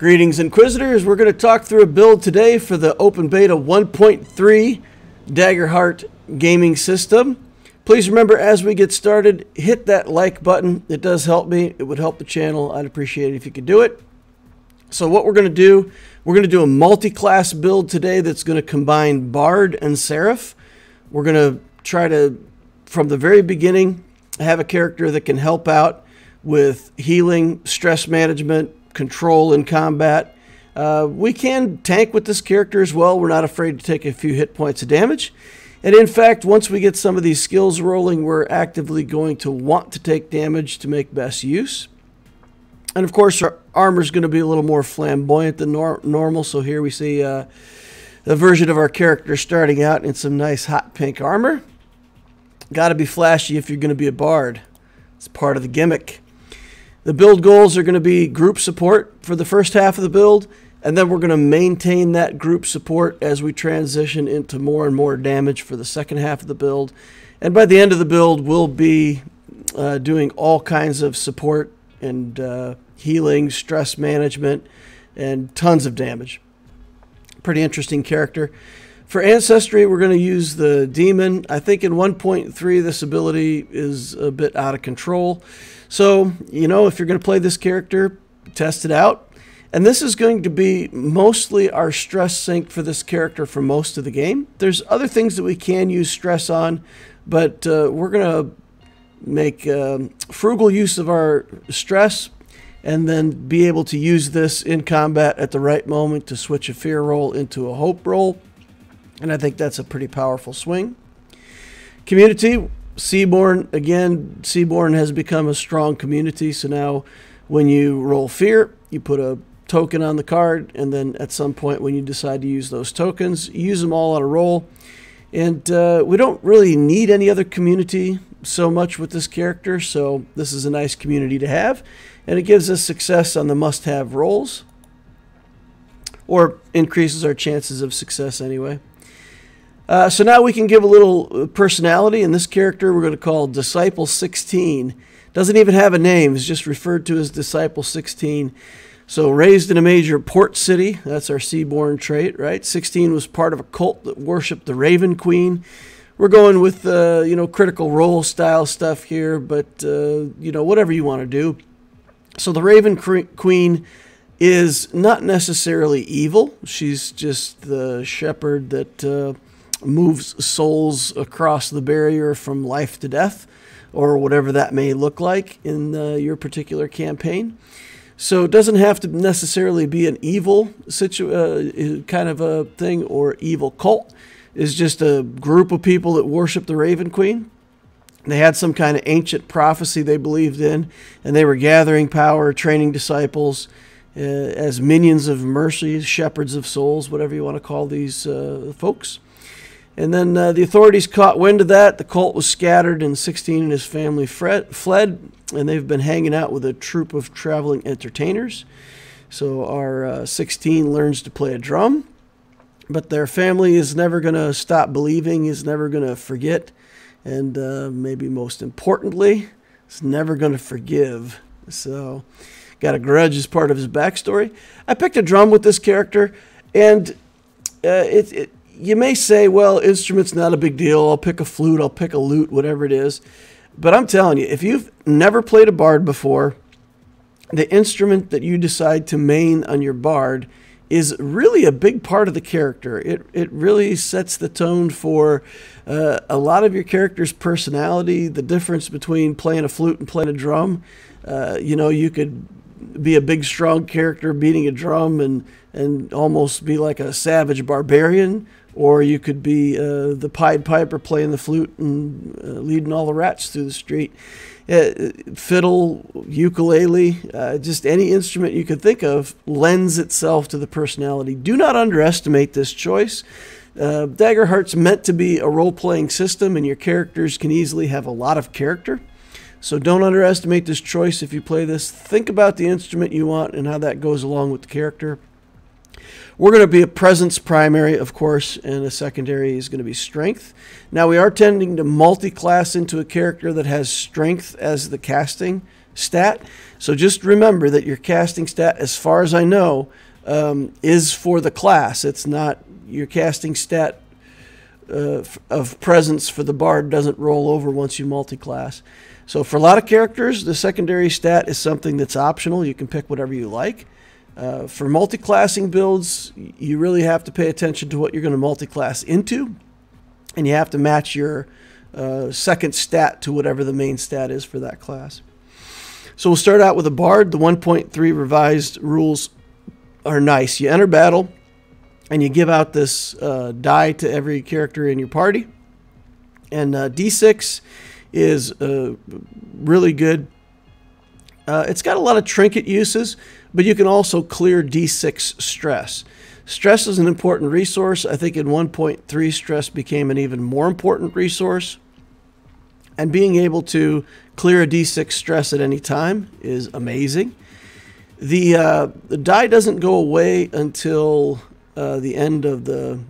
Greetings, Inquisitors. We're going to talk through a build today for the Open Beta 1.3 Daggerheart gaming system. Please remember, as we get started, hit that like button. It does help me. It would help the channel. I'd appreciate it if you could do it. So what we're going to do, we're going to do a multi-class build today that's going to combine Bard and Seraph. We're going to try to, from the very beginning, have a character that can help out with healing, stress management, control in combat. We can tank with this character as well. We're not afraid to take a few hit points of damage. And in fact, once we get some of these skills rolling, we're actively going to want to take damage to make best use. And of course, our armor is going to be a little more flamboyant than normal. So here we see a version of our character starting out in some nice hot pink armor. Got to be flashy if you're going to be a bard. It's part of the gimmick. The build goals are going to be group support for the first half of the build, and then we're going to maintain that group support as we transition into more and more damage for the second half of the build. And by the end of the build, we'll be doing all kinds of support and healing, stress management, and tons of damage. Pretty interesting character. For Ancestry, we're going to use the Daemon. I think in 1.3, this ability is a bit out of control. So, you know, if you're going to play this character, test it out. And this is going to be mostly our stress sink for this character for most of the game. There's other things that we can use stress on, but we're going to make frugal use of our stress and then be able to use this in combat at the right moment to switch a fear roll into a hope roll. And I think that's a pretty powerful swing. Community, Seaborn, again, Seaborn has become a strong community. So now when you roll fear, you put a token on the card, and then at some point when you decide to use those tokens, you use them all on a roll. And we don't really need any other community so much with this character, so this is a nice community to have. And it gives us success on the must-have rolls, or increases our chances of success anyway. So now we can give a little personality, and this character we're going to call Disciple 16. Doesn't even have a name, is just referred to as Disciple 16. So raised in a major port city, that's our Seaborn trait, right? 16 was part of a cult that worshipped the Raven Queen. We're going with, you know, critical role style stuff here, but, you know, whatever you want to do. So the Raven Queen is not necessarily evil. She's just the shepherd that moves souls across the barrier from life to death, or whatever that may look like in your particular campaign. So it doesn't have to necessarily be an evil kind of a thing, or evil cult. It's just a group of people that worship the Raven Queen. They had some kind of ancient prophecy they believed in, and they were gathering power, training disciples as minions of mercy, shepherds of souls, whatever you want to call these folks. And then the authorities caught wind of that. The cult was scattered, and 16 and his family fled, and they've been hanging out with a troupe of traveling entertainers. So our 16 learns to play a drum, but their family is never going to stop believing, is never going to forget, and maybe most importantly, is never going to forgive. So got a grudge as part of his backstory. I picked a drum with this character, and you may say, well, instrument's not a big deal. I'll pick a flute, I'll pick a lute, whatever it is. But I'm telling you, if you've never played a bard before, the instrument that you decide to main on your bard is really a big part of the character. It really sets the tone for a lot of your character's personality, the difference between playing a flute and playing a drum. You know, you could be a big, strong character beating a drum and almost be like a savage barbarian, or you could be the Pied Piper playing the flute and leading all the rats through the street. Fiddle, ukulele, just any instrument you could think of lends itself to the personality. Do not underestimate this choice. Daggerheart's meant to be a role-playing system, and your characters can easily have a lot of character. So don't underestimate this choice if you play this. Think about the instrument you want and how that goes along with the character. We're going to be a presence primary, of course, and a secondary is going to be strength. Now, we are tending to multi-class into a character that has strength as the casting stat. So just remember that your casting stat, as far as I know, is for the class. It's not your casting stat of presence for the bard doesn't roll over once you multi-class. So for a lot of characters, the secondary stat is something that's optional. You can pick whatever you like. For multi-classing builds, you really have to pay attention to what you're going to multi-class into, and you have to match your second stat to whatever the main stat is for that class. So we'll start out with a bard. The 1.3 revised rules are nice. You enter battle, and you give out this die to every character in your party. And D6 is really good. It's got a lot of trinket uses, but you can also clear D6 stress. Stress is an important resource. I think in 1.3, stress became an even more important resource. And being able to clear a D6 stress at any time is amazing. The die doesn't go away until the end of the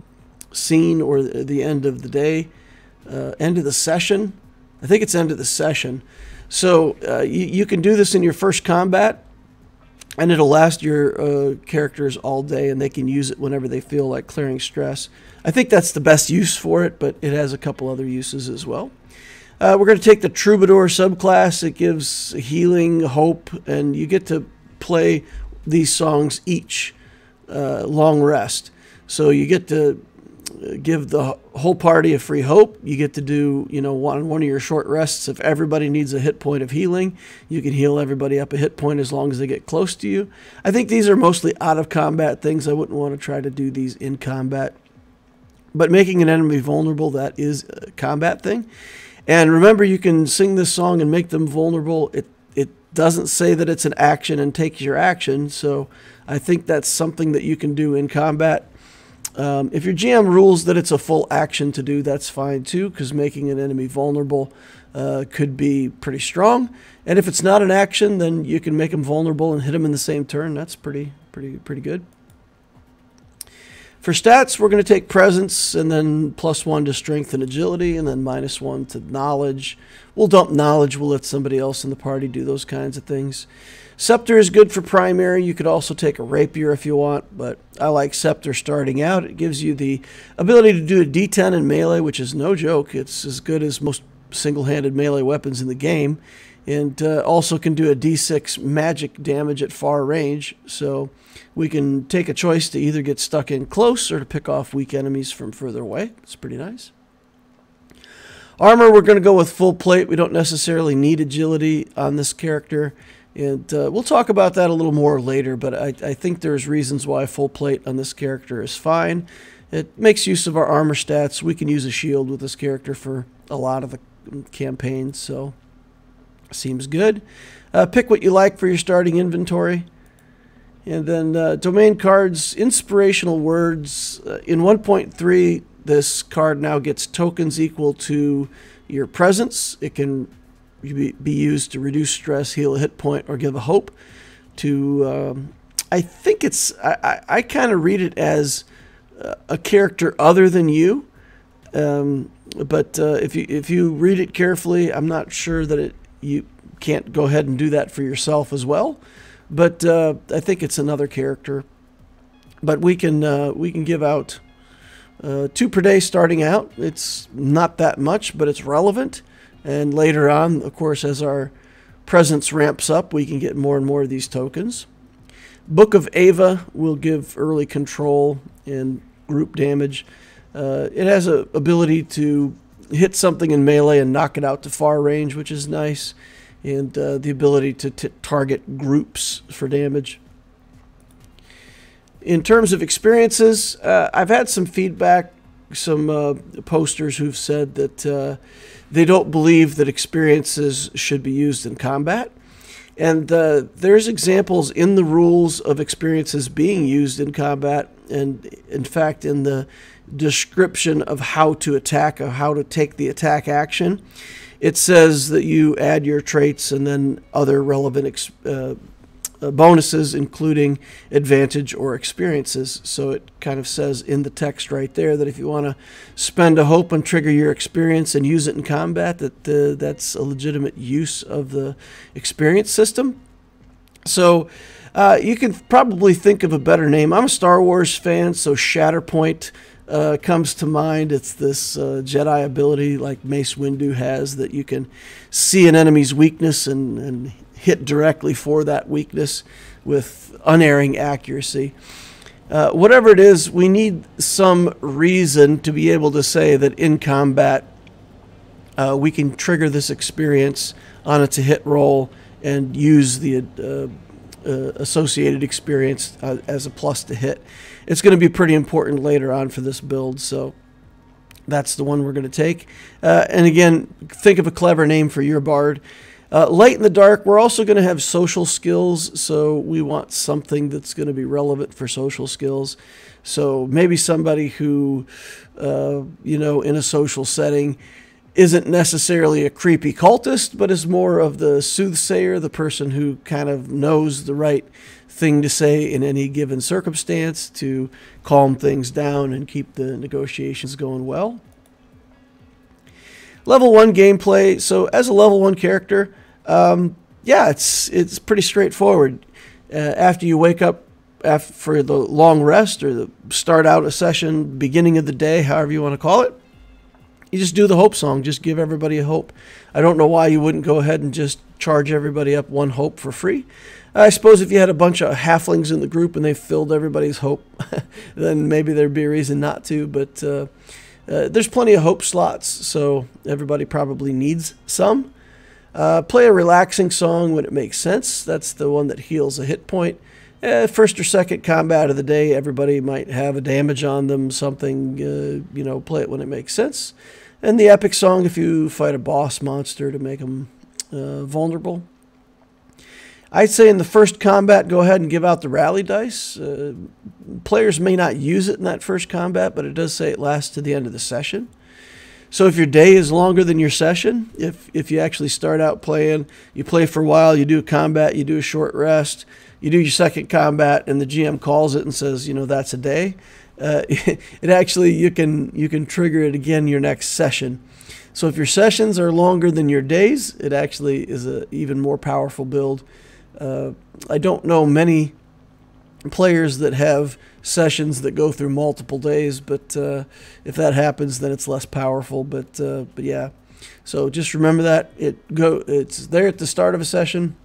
scene or the end of the day, end of the session. I think it's end of the session. So you can do this in your first combat, and it'll last your characters all day, and they can use it whenever they feel like clearing stress. I think that's the best use for it, but it has a couple other uses as well. We're going to take the Troubadour subclass. It gives healing, hope, and you get to play these songs each long rest. So you get to give the whole party a free hope. You get to do, one of your short rests. If everybody needs a hit point of healing, you can heal everybody up a hit point as long as they get close to you. I think these are mostly out of combat things. I wouldn't want to try to do these in combat. But making an enemy vulnerable, that is a combat thing. And remember, you can sing this song and make them vulnerable. It doesn't say that it's an action and takes your action, so I think that's something that you can do in combat. If your GM rules that it's a full action to do, that's fine too, because making an enemy vulnerable could be pretty strong. And if it's not an action, then you can make them vulnerable and hit them in the same turn. That's pretty good. For stats, we're going to take presence and then +1 to strength and agility, and then -1 to knowledge. We'll dump knowledge. We'll let somebody else in the party do those kinds of things. Scepter is good for primary. You could also take a rapier if you want, but I like Scepter starting out. It gives you the ability to do a D10 in melee, which is no joke. It's as good as most single-handed melee weapons in the game, and also can do a D6 magic damage at far range. So we can take a choice to either get stuck in close or to pick off weak enemies from further away. It's pretty nice. Armor, we're going to go with full plate. We don't necessarily need agility on this character, and we'll talk about that a little more later, but I think there's reasons why full plate on this character is fine. It makes use of our armor stats. We can use a shield with this character for a lot of the campaigns, so seems good. Pick what you like for your starting inventory. And then domain cards, inspirational words. In 1.3, this card now gets tokens equal to your presence. It can be used to reduce stress, heal a hit point, or give a hope. I think it's, I kind of read it as a character other than you. But if you read it carefully, I'm not sure that you can't go ahead and do that for yourself as well. But I think it's another character. But we can give out 2 per day starting out. It's not that much, but it's relevant. And later on, of course, as our presence ramps up, we can get more and more of these tokens. Book of Ava will give early control and group damage. It has an ability to hit something in melee and knock it out to far range, which is nice. And the ability to target groups for damage. In terms of experiences, I've had some feedback, some posters who've said that they don't believe that experiences should be used in combat. And there's examples in the rules of experiences being used in combat, and in fact in the description of how to attack, or how to take the attack action. It says that you add your traits and then other relevant bonuses, including advantage or experiences. So it kind of says in the text right there that if you want to spend a hope and trigger your experience and use it in combat, that's a legitimate use of the experience system. So you can probably think of a better name. I'm a Star Wars fan, so Shatterpoint comes to mind. It's this Jedi ability like Mace Windu has, that you can see an enemy's weakness and hit directly for that weakness with unerring accuracy. Whatever it is, we need some reason to be able to say that in combat we can trigger this experience on a to-hit roll and use the associated experience as a plus to hit. It's going to be pretty important later on for this build, so that's the one we're going to take. And again, think of a clever name for your bard. Light in the dark, we're also going to have social skills, so we want something that's going to be relevant for social skills. So maybe somebody who, you know, in a social setting isn't necessarily a creepy cultist, but is more of the soothsayer, the person who kind of knows the right thing to say in any given circumstance to calm things down and keep the negotiations going well. Level 1 gameplay. So as a level 1 character, yeah, it's pretty straightforward. After you wake up for the long rest or start out a session, beginning of the day, however you want to call it, you just do the hope song. Just give everybody a hope. I don't know why you wouldn't go ahead and just charge everybody up 1 hope for free. I suppose if you had a bunch of halflings in the group and they filled everybody's hope, then maybe there'd be a reason not to. But there's plenty of hope slots, so everybody probably needs some. Play a relaxing song when it makes sense. That's the one that heals a hit point. First or second combat of the day, everybody might have a damage on them, something, you know, play it when it makes sense. And the epic song if you fight a boss monster to make them vulnerable. I'd say in the first combat, go ahead and give out the rally dice. Players may not use it in that first combat, but it does say it lasts to the end of the session. So if your day is longer than your session, if you actually start out playing, you play for a while, you do a combat, you do a short rest, you do your second combat, and the GM calls it and says, you know, that's a day. It actually, you can trigger it again your next session. So if your sessions are longer than your days, it actually is an even more powerful build. I don't know many players that have sessions that go through multiple days, but if that happens, then it's less powerful. But yeah, so just remember that it's there at the start of a session,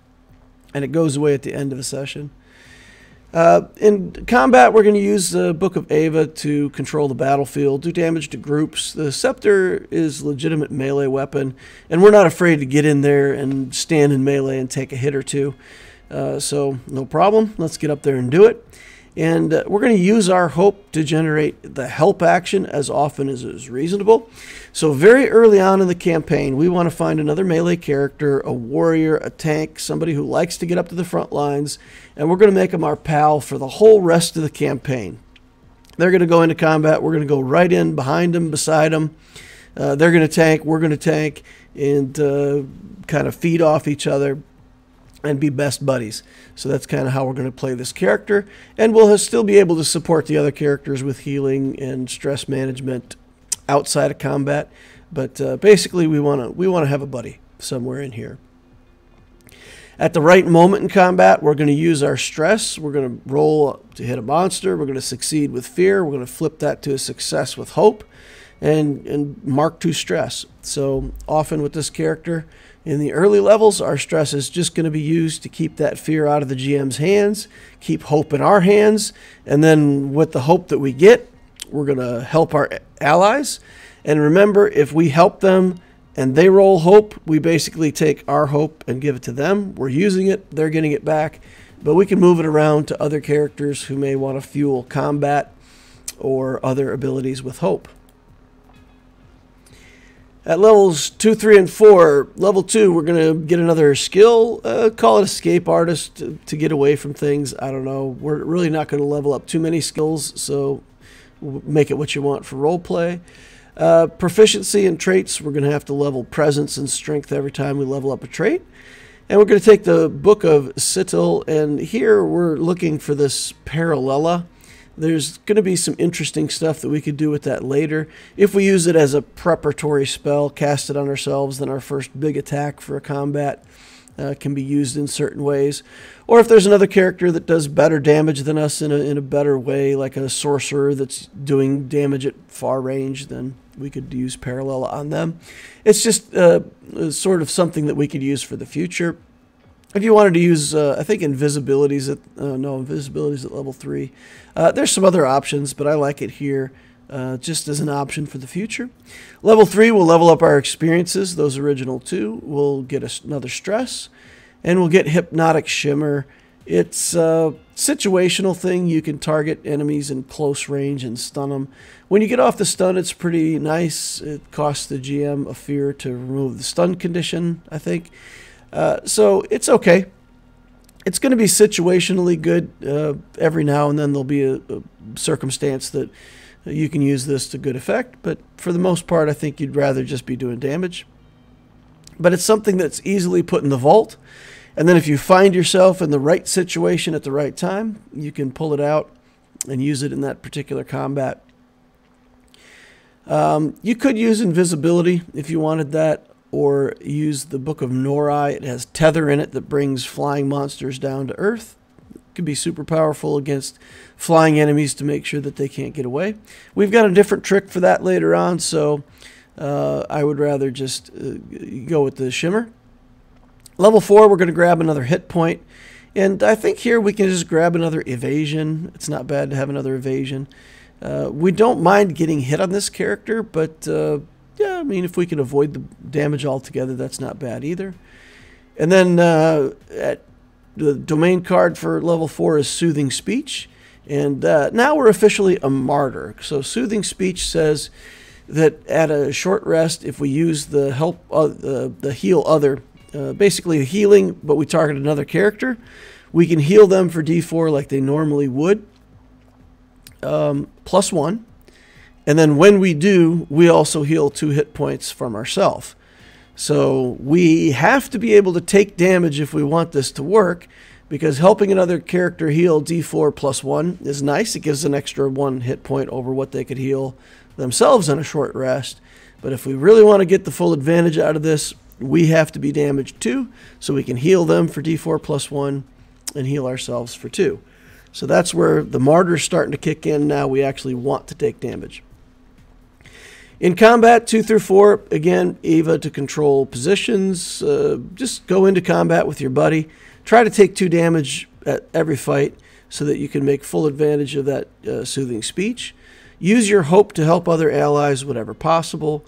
and it goes away at the end of a session. In combat, we're going to use the Book of Ava to control the battlefield, do damage to groups. The scepter is a legitimate melee weapon, and we're not afraid to get in there and stand in melee and take a hit or two. So no problem. Let's get up there and do it. And we're going to use our hope to generate the help action as often as is reasonable. So very early on in the campaign, we want to find another melee character, a warrior, a tank, somebody who likes to get up to the front lines, and we're going to make them our pal for the whole rest of the campaign. They're going to go into combat. We're going to go right in behind them, beside them. They're going to tank. We're going to tank, and kind of feed off each other and be best buddies. So that's kind of how we're going to play this character, and we'll still be able to support the other characters with healing and stress management outside of combat. But basically, we want to have a buddy somewhere in here. At the right moment in combat, we're going to use our stress. We're going to roll to hit a monster. We're going to succeed with fear. We're going to flip that to a success with hope, and mark to stress. So often with this character, in the early levels, our stress is just going to be used to keep that fear out of the GM's hands, keep hope in our hands, and then with the hope that we get, we're going to help our allies. And remember, if we help them and they roll hope, we basically take our hope and give it to them. We're using it, they're getting it back, but we can move it around to other characters who may want to fuel combat or other abilities with hope. At levels 2, 3, and 4, level 2, we're going to get another skill. Call it Escape Artist to get away from things. I don't know. We're really not going to level up too many skills, so make it what you want for roleplay. Proficiency and traits, we're going to have to level Presence and Strength every time we level up a trait. And we're going to take the Book of Sigil, and here we're looking for this Parallela. There's going to be some interesting stuff that we could do with that later. If we use it as a preparatory spell, cast it on ourselves, then our first big attack for a combat can be used in certain ways. Or if there's another character that does better damage than us in a better way, like a sorcerer that's doing damage at far range, then we could use Parallela on them. It's just sort of something that we could use for the future. If you wanted to use, I think invisibility's at, invisibility's at level 3. There's some other options, but I like it here just as an option for the future. Level 3 will level up our experiences. Those original 2 will get another stress, and we'll get Hypnotic Shimmer. It's a situational thing. You can target enemies in close range and stun them. When you get off the stun, it's pretty nice. It costs the GM a fear to remove the stun condition, I think. So it's okay. It's going to be situationally good. Every now and then there'll be a circumstance that you can use this to good effect, but for the most part I think you'd rather just be doing damage. But it's something that's easily put in the vault, and then if you find yourself in the right situation at the right time, you can pull it out and use it in that particular combat. You could use invisibility if you wanted that, or use the Book of Nori. It has Tether in it that brings flying monsters down to Earth. It could be super powerful against flying enemies to make sure that they can't get away. We've got a different trick for that later on, so I would rather just go with the Shimmer. Level 4, we're going to grab another hit point, and I think here we can just grab another evasion. It's not bad to have another evasion. We don't mind getting hit on this character, but yeah, I mean, if we can avoid the damage altogether, that's not bad either. And then the domain card for level 4 is Soothing Speech. And now we're officially a martyr. So Soothing Speech says that at a short rest, if we use the heal other, basically healing, but we target another character, we can heal them for D4 like they normally would, +1. And then when we do, we also heal 2 hit points from ourselves. So we have to be able to take damage if we want this to work, because helping another character heal D4 +1 is nice. It gives an extra 1 hit point over what they could heal themselves on a short rest. But if we really want to get the full advantage out of this, we have to be damaged too, so we can heal them for D4 +1 and heal ourselves for 2. So that's where the martyr's starting to kick in. Now we actually want to take damage. In combat, 2 through 4, again, Eva to control positions. Just go into combat with your buddy. Try to take 2 damage at every fight so that you can make full advantage of that Soothing Speech. Use your hope to help other allies whenever possible.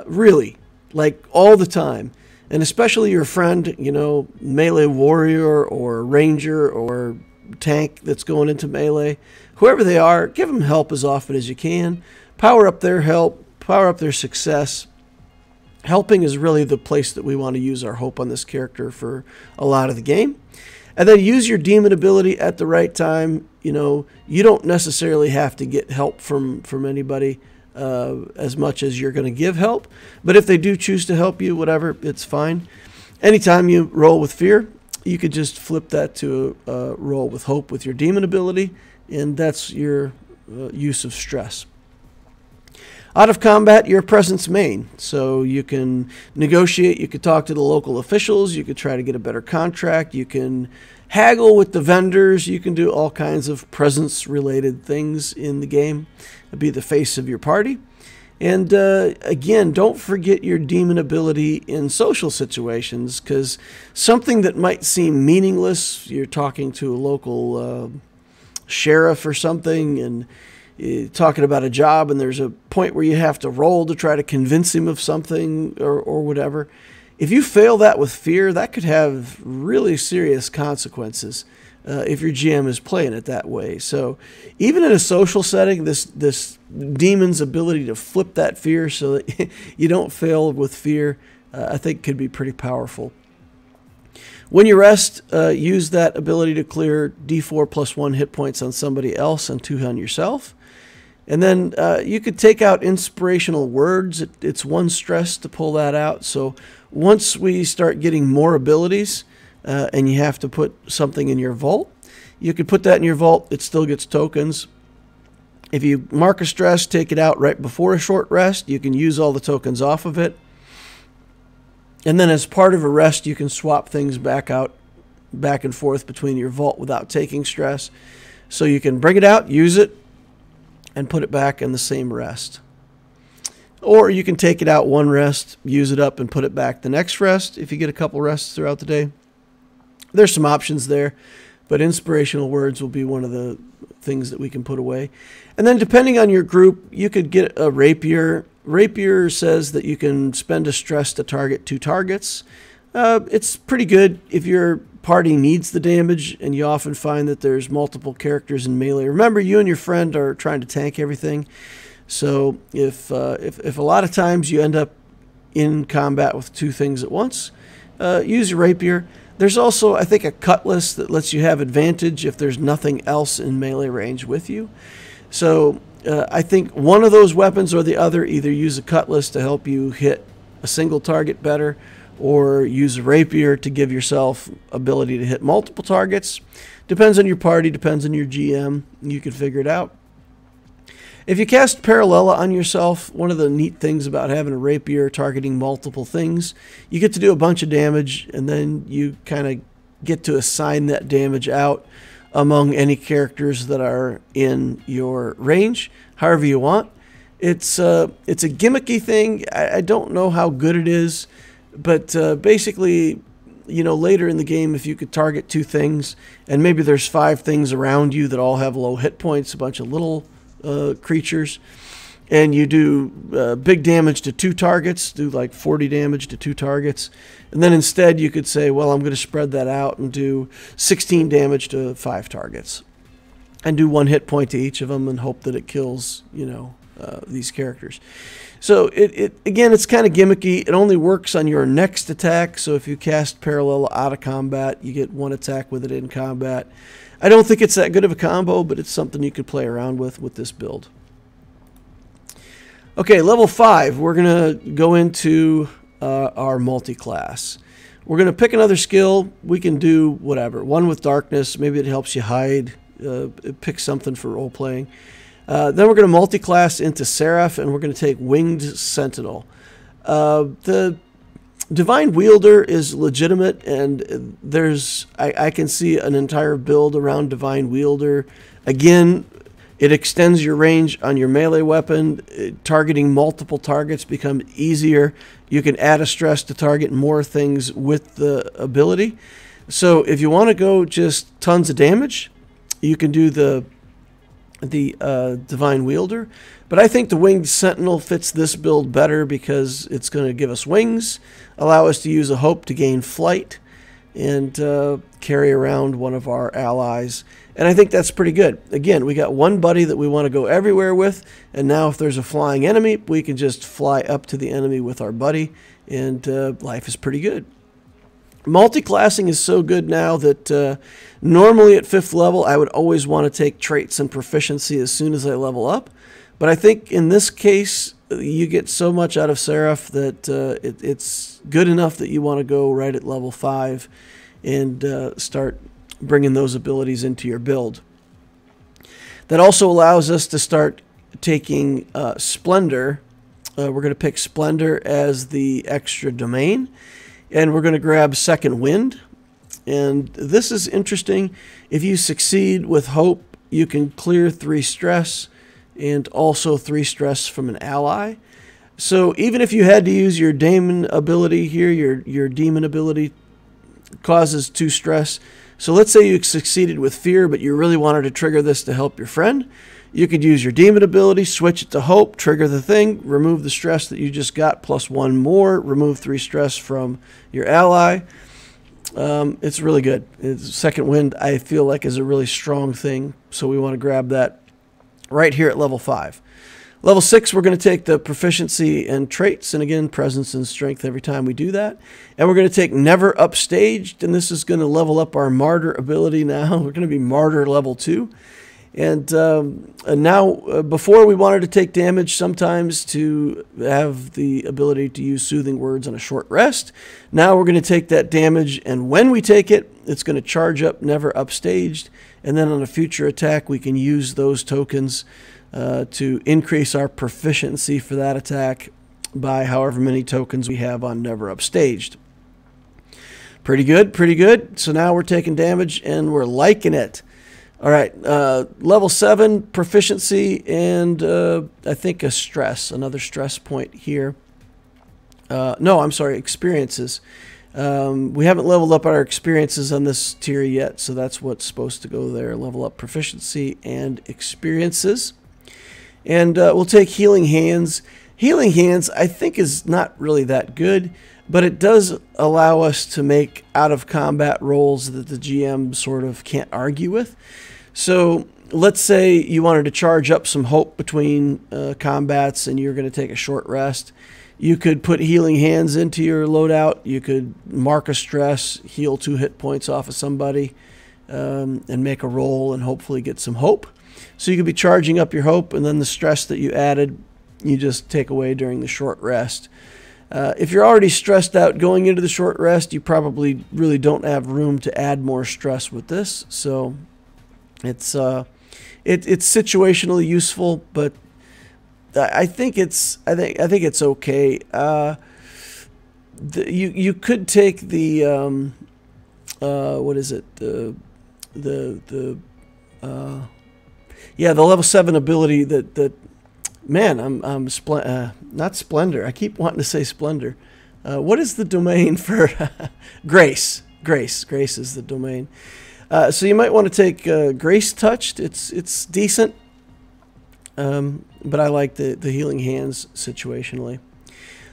Really, like all the time. And especially your friend, you know, melee warrior or ranger or tank that's going into melee. Whoever they are, give them help as often as you can. Power up their help. Power up their success. Helping is really the place that we want to use our hope on this character for a lot of the game. And then use your demon ability at the right time. You know, you don't necessarily have to get help from anybody as much as you're going to give help. But if they do choose to help you, whatever, it's fine. Anytime you roll with fear, you could just flip that to a roll with hope with your demon ability, and that's your use of stress. Out of combat, you're a presence main, so you can negotiate, you could talk to the local officials, you could try to get a better contract, you can haggle with the vendors, you can do all kinds of presence-related things in the game, be the face of your party. And again, don't forget your demon ability in social situations, because something that might seem meaningless, you're talking to a local sheriff or something, and talking about a job, and there's a point where you have to roll to try to convince him of something or whatever. If you fail that with fear, that could have really serious consequences if your GM is playing it that way. So even in a social setting, this demon's ability to flip that fear so that you don't fail with fear, I think could be pretty powerful. When you rest, use that ability to clear D4 +1 hit points on somebody else and 2 on yourself. And then you could take out inspirational words. It's 1 stress to pull that out. So once we start getting more abilities, and you have to put something in your vault, you can put that in your vault. It still gets tokens. If you mark a stress, take it out right before a short rest, you can use all the tokens off of it. And then as part of a rest, you can swap things back and forth between your vault without taking stress. So you can bring it out, use it, and put it back in the same rest. Or you can take it out one rest, use it up, and put it back the next rest if you get a couple rests throughout the day. There's some options there, but inspirational words will be one of the things that we can put away. And then depending on your group, you could get a rapier. Rapier says that you can spend a stress to target 2 targets. It's pretty good if your party needs the damage, and you often find that there's multiple characters in melee. Remember, you and your friend are trying to tank everything. So if a lot of times you end up in combat with 2 things at once, use your rapier. There's also, I think, a cutlass that lets you have advantage if there's nothing else in melee range with you. So I think one of those weapons or the other, either use a cutlass to help you hit a single target better, or use a rapier to give yourself ability to hit multiple targets. Depends on your party, depends on your GM. You can figure it out. If you cast Parallella on yourself, one of the neat things about having a rapier targeting multiple things, you get to do a bunch of damage, and then you kind of get to assign that damage out among any characters that are in your range, however you want. It's a gimmicky thing. I don't know how good it is, but basically, you know, later in the game, if you could target 2 things, and maybe there's 5 things around you that all have low hit points, a bunch of little creatures, and you do big damage to 2 targets, do like 40 damage to 2 targets, and then instead you could say, well, I'm going to spread that out and do 16 damage to 5 targets, and do 1 hit point to each of them, and hope that it kills, you know, these characters. So again, it's kind of gimmicky. It only works on your next attack. So if you cast Parallel out of combat, you get 1 attack with it in combat. I don't think it's that good of a combo, but it's something you could play around with this build. Okay, level 5, we're going to go into our multi-class. We're going to pick another skill. We can do whatever. One with darkness, maybe it helps you hide. Pick something for role-playing. Then we're going to multi-class into Seraph, and we're going to take Winged Sentinel. The Divine Wielder is legitimate, and I can see an entire build around Divine Wielder. Again, it extends your range on your melee weapon. Targeting multiple targets becomes easier. You can add a stress to target more things with the ability. So if you want to go just tons of damage, you can do the Divine Wielder. But I think the Winged Sentinel fits this build better because it's going to give us wings, allow us to use a hope to gain flight, and carry around one of our allies. And I think that's pretty good. Again, we got one buddy that we want to go everywhere with, and now if there's a flying enemy, we can just fly up to the enemy with our buddy, and life is pretty good. Multi-classing is so good now that normally at 5th level, I would always want to take traits and proficiency as soon as I level up. But I think in this case, you get so much out of Seraph that it's good enough that you want to go right at level 5 and start bringing those abilities into your build. That also allows us to start taking Splendor. We're going to pick Splendor as the extra domain, and we're going to grab Second Wind. And this is interesting. If you succeed with Hope, you can clear 3 stress and also 3 stress from an ally. So even if you had to use your Daemon ability here, your Demon ability causes 2 stress. So let's say you succeeded with Fear, but you really wanted to trigger this to help your friend. You could use your Demon ability, switch it to Hope, trigger the thing, remove the stress that you just got, plus 1 more, remove 3 stress from your ally. It's really good. Second Wind, I feel like, is a really strong thing, so we want to grab that right here at level 5. Level 6, we're going to take the proficiency and traits, and again, presence and strength every time we do that. And we're going to take Never Upstaged, and this is going to level up our Martyr ability now. We're going to be Martyr level 2. And now, before we wanted to take damage sometimes to have the ability to use soothing words on a short rest. Now we're going to take that damage, and when we take it, it's going to charge up, never upstaged. And then on a future attack, we can use those tokens to increase our proficiency for that attack by however many tokens we have on never upstaged. Pretty good, pretty good. So now we're taking damage, and we're liking it. All right, level 7 proficiency, and I think a stress, another stress point here. No, I'm sorry, experiences. We haven't leveled up our experiences on this tier yet, so that's what's supposed to go there. Level up proficiency and experiences. And we'll take Healing Hands. Healing Hands, I think, is not really that good, but it does allow us to make out-of-combat rolls that the GM sort of can't argue with. So let's say you wanted to charge up some hope between combats and you're going to take a short rest. You could put Healing Hands into your loadout. You could mark a stress, heal 2 hit points off of somebody, and make a roll and hopefully get some hope. So you could be charging up your hope, and then the stress that you added, you just take away during the short rest. If you're already stressed out going into the short rest, you probably really don't have room to add more stress with this. So it's situationally useful, but I think it's okay. You could take the what is it, the level 7 ability that man, I'm not Splendor. I keep wanting to say Splendor. What is the domain for Grace? Grace is the domain. So you might want to take Grace Touched. It's decent, but I like the Healing Hands situationally.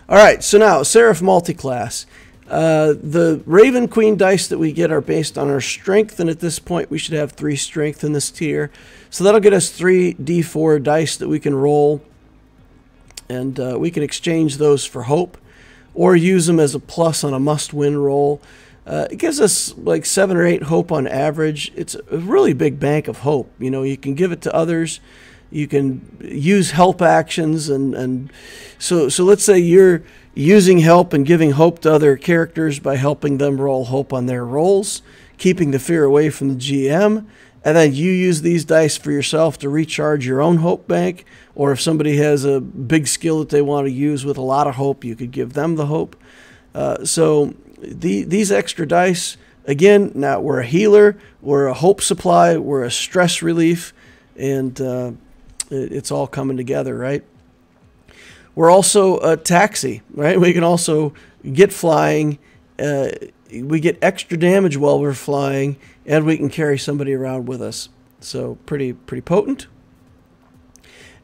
All right, so now Seraph Multiclass. The Raven Queen dice that we get are based on our strength, and at this point we should have 3 strength in this tier. So that'll get us 3 d4 dice that we can roll, and we can exchange those for hope or use them as a plus on a must-win roll. It gives us like 7 or 8 hope on average. It's a really big bank of hope. You know, you can give it to others. You can use help actions, and so let's say you're using help and giving hope to other characters by helping them roll hope on their rolls, keeping the fear away from the GM, and then you use these dice for yourself to recharge your own hope bank, or if somebody has a big skill that they want to use with a lot of hope, you could give them the hope. So these extra dice, again, now we're a healer, we're a hope supply, we're a stress relief, and it's all coming together, right? We're also a taxi, right? We can also get flying. We get extra damage while we're flying, and we can carry somebody around with us. So pretty potent.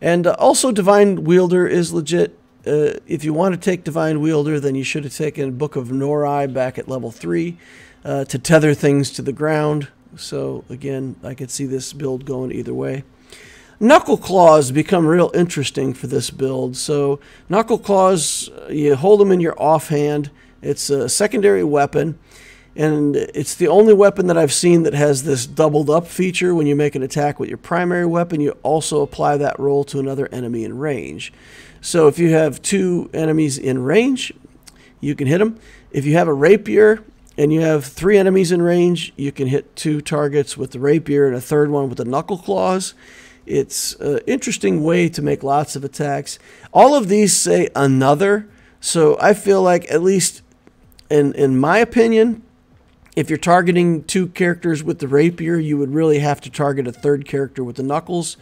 And also Divine Wielder is legit. If you want to take Divine Wielder, then you should have taken Book of Norai back at level 3 to tether things to the ground. So again, I could see this build going either way. Knuckle Claws become real interesting for this build. So Knuckle Claws, you hold them in your offhand. It's a secondary weapon, and it's the only weapon that I've seen that has this doubled up feature. When you make an attack with your primary weapon, you also apply that roll to another enemy in range. So if you have 2 enemies in range, you can hit them. If you have a rapier and you have 3 enemies in range, you can hit 2 targets with the rapier and a 3rd one with the Knuckle Claws. It's an interesting way to make lots of attacks. All of these say another, so I feel like, at least in my opinion, if you're targeting 2 characters with the rapier, you would really have to target a 3rd character with the knuckles,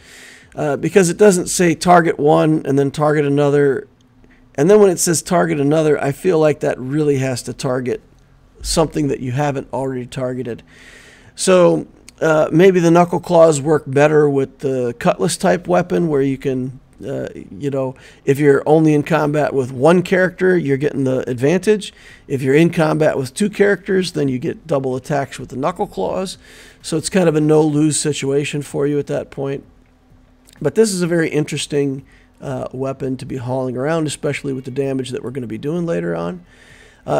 because it doesn't say target 1 and then target another. And then when it says target another, I feel like that really has to target something that you haven't already targeted. So maybe the Knuckle Claws work better with the Cutlass type weapon, where you can, you know, if you're only in combat with 1 character, you're getting the advantage. If you're in combat with 2 characters, then you get double attacks with the Knuckle Claws. So it's kind of a no-lose situation for you at that point. But this is a very interesting weapon to be hauling around, especially with the damage that we're going to be doing later on.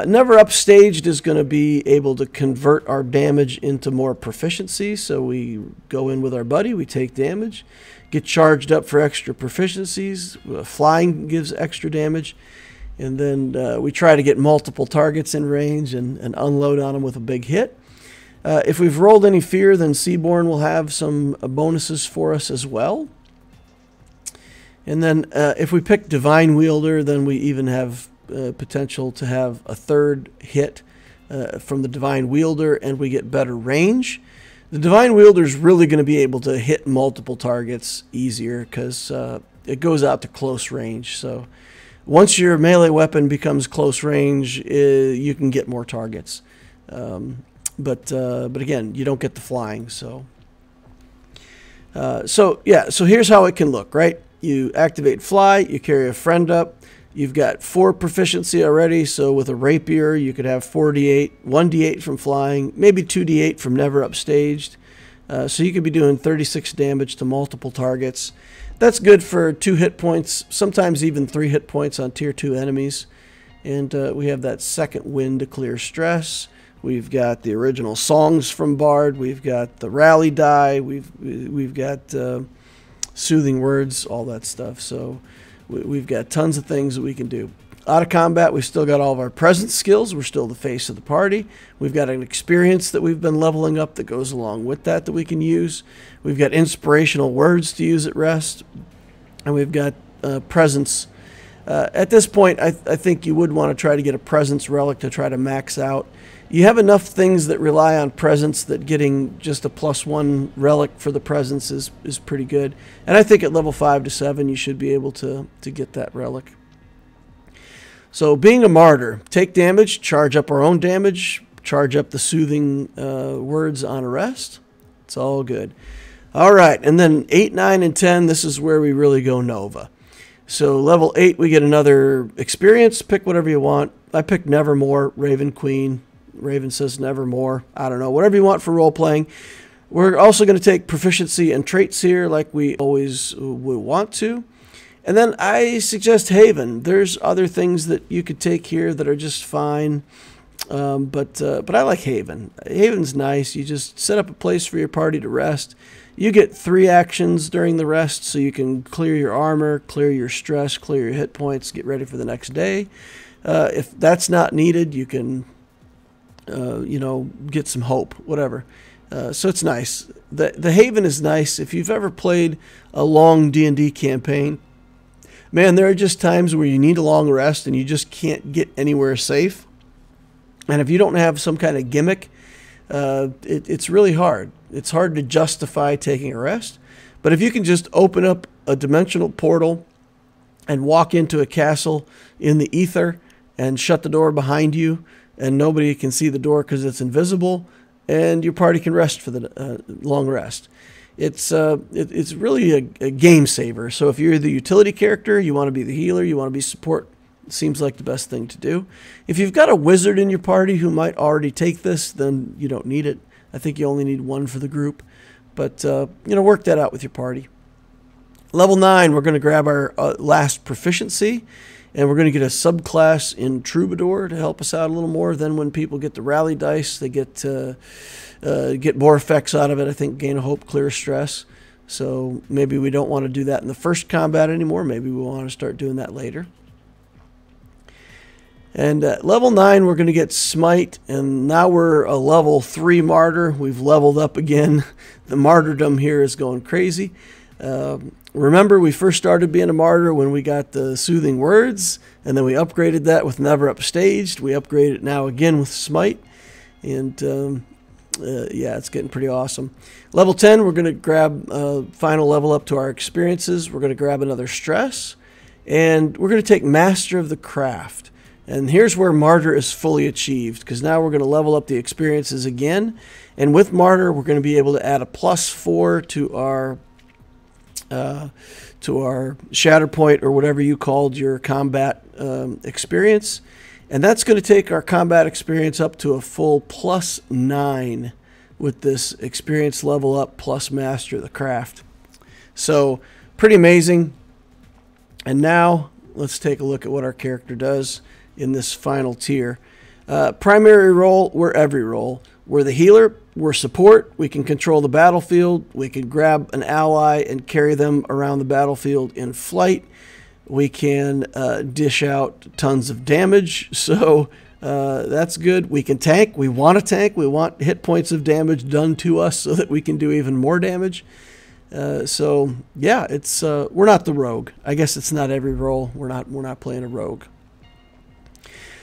Never Upstaged is going to be able to convert our damage into more proficiency. So we go in with our buddy, we take damage, get charged up for extra proficiencies. Flying gives extra damage. And then we try to get multiple targets in range and unload on them with a big hit. If we've rolled any fear, then Seaborn will have some bonuses for us as well. And then if we pick Divine Wielder, then we even have potential to have a third hit from the Divine Wielder, and we get better range. The Divine Wielder is really going to be able to hit multiple targets easier because it goes out to close range. So once your melee weapon becomes close range, you can get more targets. But again, you don't get the flying. So here's how it can look, right? You activate Fly, you carry a friend up. You've got 4 proficiency already, so with a rapier, you could have 4d8, 1d8 from flying, maybe 2d8 from never upstaged. So you could be doing 36 damage to multiple targets. That's good for 2 hit points, sometimes even 3 hit points on tier 2 enemies. And we have that second wind to clear stress. We've got the original songs from Bard. We've got the rally die. We've got soothing words, all that stuff. So we've got tons of things that we can do. Out of combat, we've still got all of our presence skills. We're still the face of the party. We've got an experience that we've been leveling up that goes along with that we can use. We've got inspirational words to use at rest. And we've got presence. At this point, I think you would want to try to get a presence relic to try to max out. You have enough things that rely on presence that getting just a +1 relic for the presence is pretty good. And I think at level 5 to 7 you should be able to get that relic. So being a martyr, take damage, charge up our own damage, charge up the soothing words on arrest. It's all good. All right, and then 8, 9, and 10, this is where we really go Nova. So level 8, we get another experience. Pick whatever you want. I picked Nevermore, Raven Queen. Raven says Nevermore. I don't know. Whatever you want for role-playing. We're also going to take proficiency and traits here like we always would want to. And then I suggest Haven. There's other things that you could take here that are just fine. But I like Haven. Haven's nice. You just set up a place for your party to rest. You get 3 actions during the rest, so you can clear your armor, clear your stress, clear your hit points, get ready for the next day. If that's not needed, you can get some hope, whatever. So it's nice. The Haven is nice. If you've ever played a long D&D campaign, man, there are just times where you need a long rest and you just can't get anywhere safe. And if you don't have some kind of gimmick, it's really hard. It's hard to justify taking a rest. But if you can just open up a dimensional portal and walk into a castle in the ether and shut the door behind you, and nobody can see the door because it's invisible, and your party can rest for the long rest. It's really a game saver. So if you're the utility character, you want to be the healer, you want to be support, it seems like the best thing to do. If you've got a wizard in your party who might already take this, then you don't need it. I think you only need 1 for the group. But, work that out with your party. Level 9, we're going to grab our last proficiency. And we're going to get a subclass in Troubadour to help us out a little more. Then when people get the rally dice, they get more effects out of it. I think gain a hope, clear stress. So maybe we don't want to do that in the first combat anymore. Maybe we want to start doing that later. And at level 9, we're going to get Smite. And now we're a level 3 Martyr. We've leveled up again. The martyrdom here is going crazy. Remember, we first started being a martyr when we got the soothing words, and then we upgraded that with Never Upstaged. We upgraded it now again with Smite, and yeah, it's getting pretty awesome. Level 10, we're going to grab final level up to our experiences. We're going to grab another stress, and we're going to take Master of the Craft. And here's where Martyr is fully achieved, because now we're going to level up the experiences again, and with Martyr, we're going to be able to add a +4 to our shatter point, or whatever you called your combat experience, and that's going to take our combat experience up to a full +9 with this experience level up plus Master of the Craft. So pretty amazing. And now let's take a look at what our character does in this final tier. Primary role, we're every role. We're the healer, we're support, we can control the battlefield, we can grab an ally and carry them around the battlefield in flight. We can dish out tons of damage, so that's good. We can tank, we want to tank, we want hit points of damage done to us so that we can do even more damage. So yeah, it's we're not the rogue. I guess it's not every role. We're not playing a rogue.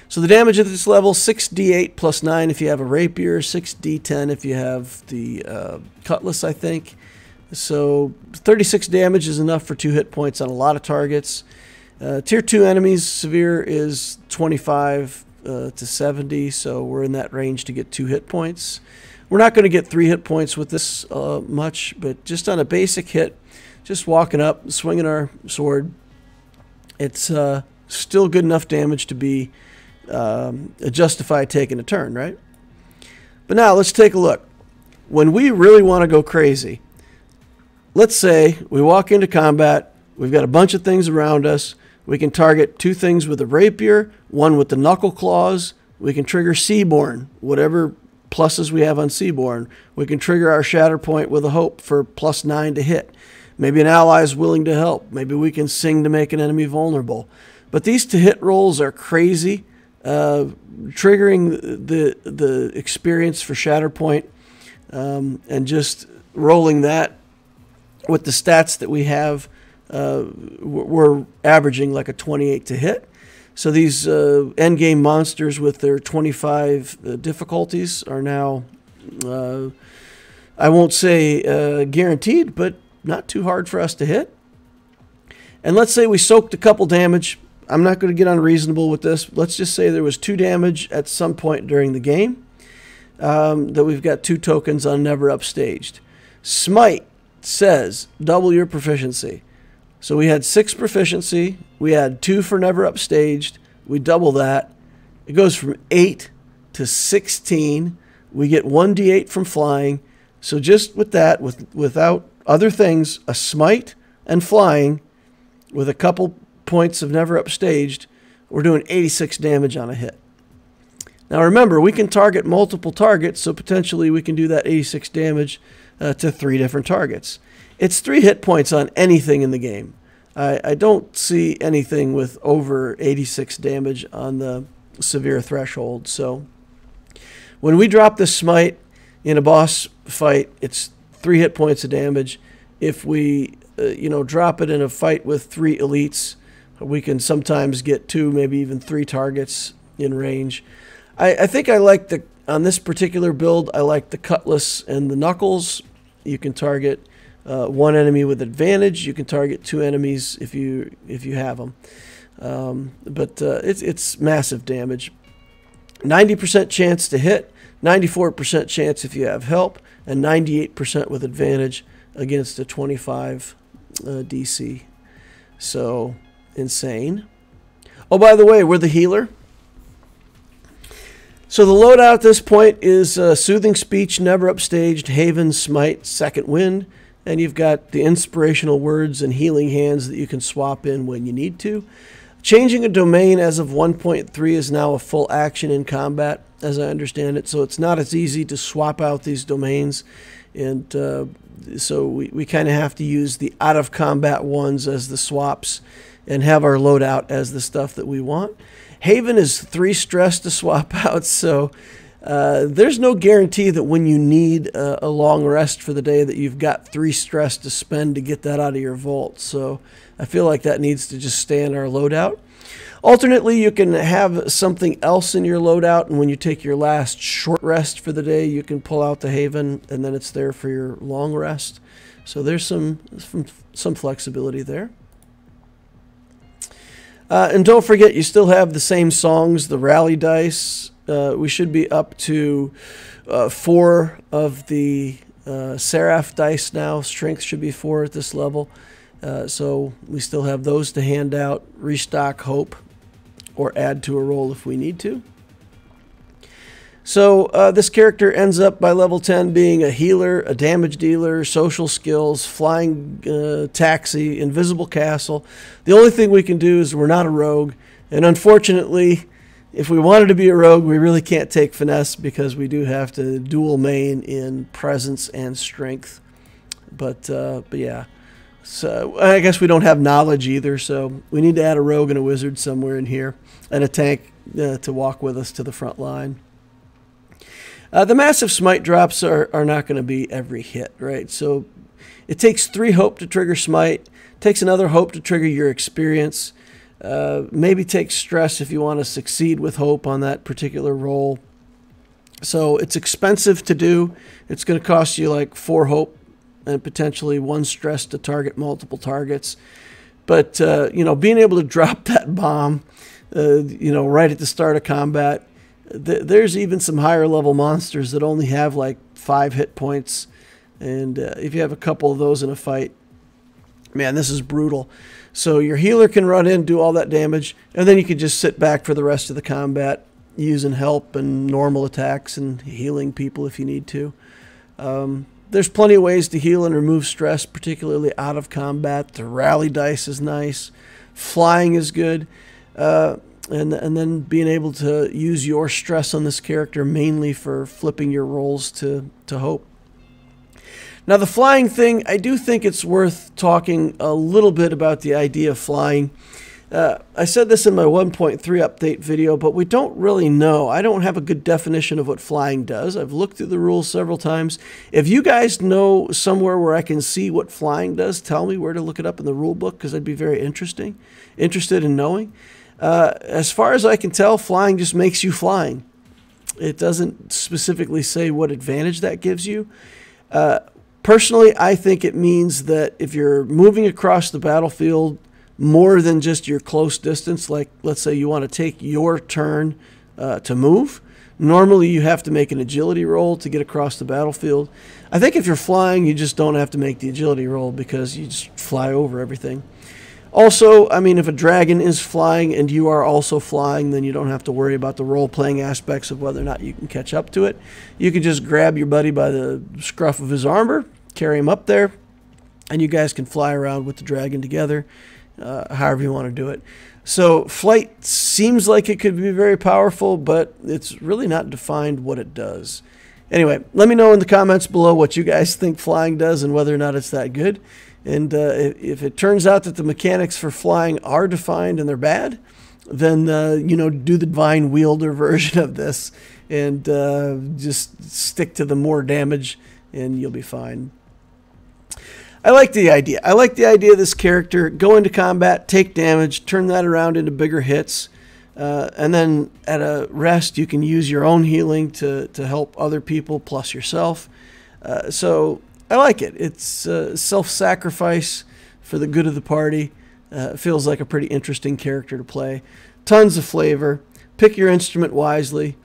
So the damage at this level, 6d8 plus 9 if you have a rapier, 6d10 if you have the cutlass, I think. So 36 damage is enough for 2 hit points on a lot of targets. Tier 2 enemies, severe is 25 to 70, so we're in that range to get 2 hit points. We're not going to get 3 hit points with this much, but just on a basic hit, just walking up, swinging our sword, it's still good enough damage to be justify taking a turn, right? But now let's take a look. When we really want to go crazy, let's say we walk into combat, we've got a bunch of things around us, we can target 2 things with a rapier, 1 with the knuckle claws, we can trigger Seaborn, whatever pluses we have on Seaborn, we can trigger our Shatter Point with a hope for +9 to hit. Maybe an ally is willing to help, maybe we can sing to make an enemy vulnerable. But these to hit rolls are crazy. Triggering the experience for Shatterpoint and just rolling that with the stats that we have, we're averaging like a 28 to hit. So these endgame monsters with their 25 difficulties are now, I won't say guaranteed, but not too hard for us to hit. And let's say we soaked a couple damage. I'm not going to get unreasonable with this. Let's just say there was 2 damage at some point during the game. That we've got 2 tokens on Never Upstaged. Smite says double your proficiency. So we had 6 proficiency. We had 2 for Never Upstaged. We double that. It goes from 8 to 16. We get 1d8 from flying. So just with that, without other things, a smite and flying with a couple points of Never Upstaged, we're doing 86 damage on a hit. Now remember, we can target multiple targets, so potentially we can do that 86 damage to 3 different targets. It's 3 hit points on anything in the game. I don't see anything with over 86 damage on the severe threshold. So when we drop this smite in a boss fight, it's 3 hit points of damage. If we drop it in a fight with 3 elites, we can sometimes get 2, maybe even 3 targets in range. I think I like on this particular build, I like the cutlass and the knuckles. You can target 1 enemy with advantage. You can target 2 enemies if you have them. But it's massive damage. 90% chance to hit, 94% chance if you have help, and 98% with advantage against a 25 DC. So insane. Oh, by the way, we're the healer. So the loadout at this point is Soothing Speech, Never Upstaged, Haven, Smite, Second Wind, and you've got the inspirational words and healing hands that you can swap in when you need to. Changing a domain as of 1.3 is now a full action in combat, as I understand it, so it's not as easy to swap out these domains, and so we kind of have to use the out-of-combat ones as the swaps and have our loadout as the stuff that we want. Haven is 3 stress to swap out, so there's no guarantee that when you need a long rest for the day that you've got 3 stress to spend to get that out of your vault. So I feel like that needs to just stay in our loadout. Alternately, you can have something else in your loadout, and when you take your last short rest for the day, you can pull out the Haven, and then it's there for your long rest. So there's some flexibility there. And don't forget, you still have the same songs, the rally dice. We should be up to 4 of the Seraph dice now. Strength should be 4 at this level. So we still have those to hand out, restock hope, or add to a roll if we need to. So this character ends up by level 10 being a healer, a damage dealer, social skills, flying taxi, invisible castle. The only thing we can do is we're not a rogue. And unfortunately, if we wanted to be a rogue, we really can't take finesse because we do have to dual main in presence and strength. But yeah. So I guess we don't have knowledge either, so we need to add a rogue and a wizard somewhere in here, and a tank to walk with us to the front line. The massive smite drops are not going to be every hit, right? So it takes 3 hope to trigger smite, takes another hope to trigger your experience, maybe takes stress if you want to succeed with hope on that particular roll. So it's expensive to do. It's going to cost you like 4 hope and potentially 1 stress to target multiple targets. But, you know, being able to drop that bomb, you know, right at the start of combat, there's even some higher level monsters that only have like 5 hit points. And if you have a couple of those in a fight, man, this is brutal. So your healer can run in, do all that damage, and then you can just sit back for the rest of the combat using help and normal attacks and healing people if you need to. There's plenty of ways to heal and remove stress, particularly out of combat. The rally dice is nice. Flying is good. And then being able to use your stress on this character mainly for flipping your rolls to hope. Now the flying thing, I do think it's worth talking a little bit about the idea of flying. I said this in my 1.3 update video, but we don't really know. I don't have a good definition of what flying does. I've looked through the rules several times. If you guys know somewhere where I can see what flying does, tell me where to look it up in the rule book, because I'd be very interested in knowing. As far as I can tell, flying just makes you flying. It doesn't specifically say what advantage that gives you. Personally, I think it means that if you're moving across the battlefield more than just your close distance, like let's say you want to take your turn to move, normally you have to make an agility roll to get across the battlefield. I think if you're flying, you just don't have to make the agility roll because you just fly over everything. Also, I mean, if a dragon is flying and you are also flying, then you don't have to worry about the role-playing aspects of whether or not you can catch up to it. You can just grab your buddy by the scruff of his armor, carry him up there, and you guys can fly around with the dragon together, however you want to do it. So flight seems like it could be very powerful, but it's really not defined what it does. Anyway, let me know in the comments below what you guys think flying does and whether or not it's that good. And if it turns out that the mechanics for flying are defined and they're bad, then, you know, do the Divine Wielder version of this and just stick to the more damage and you'll be fine. I like the idea. I like the idea of this character. Go into combat, take damage, turn that around into bigger hits. And then at a rest, you can use your own healing to help other people plus yourself. So I like it. It's self-sacrifice for the good of the party. It feels like a pretty interesting character to play. Tons of flavor. Pick your instrument wisely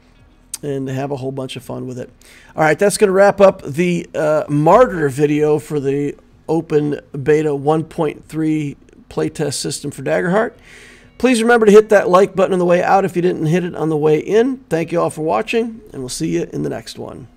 and have a whole bunch of fun with it. All right, that's going to wrap up the Martyr video for the Open Beta 1.3 playtest system for Daggerheart. Please remember to hit that like button on the way out if you didn't hit it on the way in. Thank you all for watching, and we'll see you in the next one.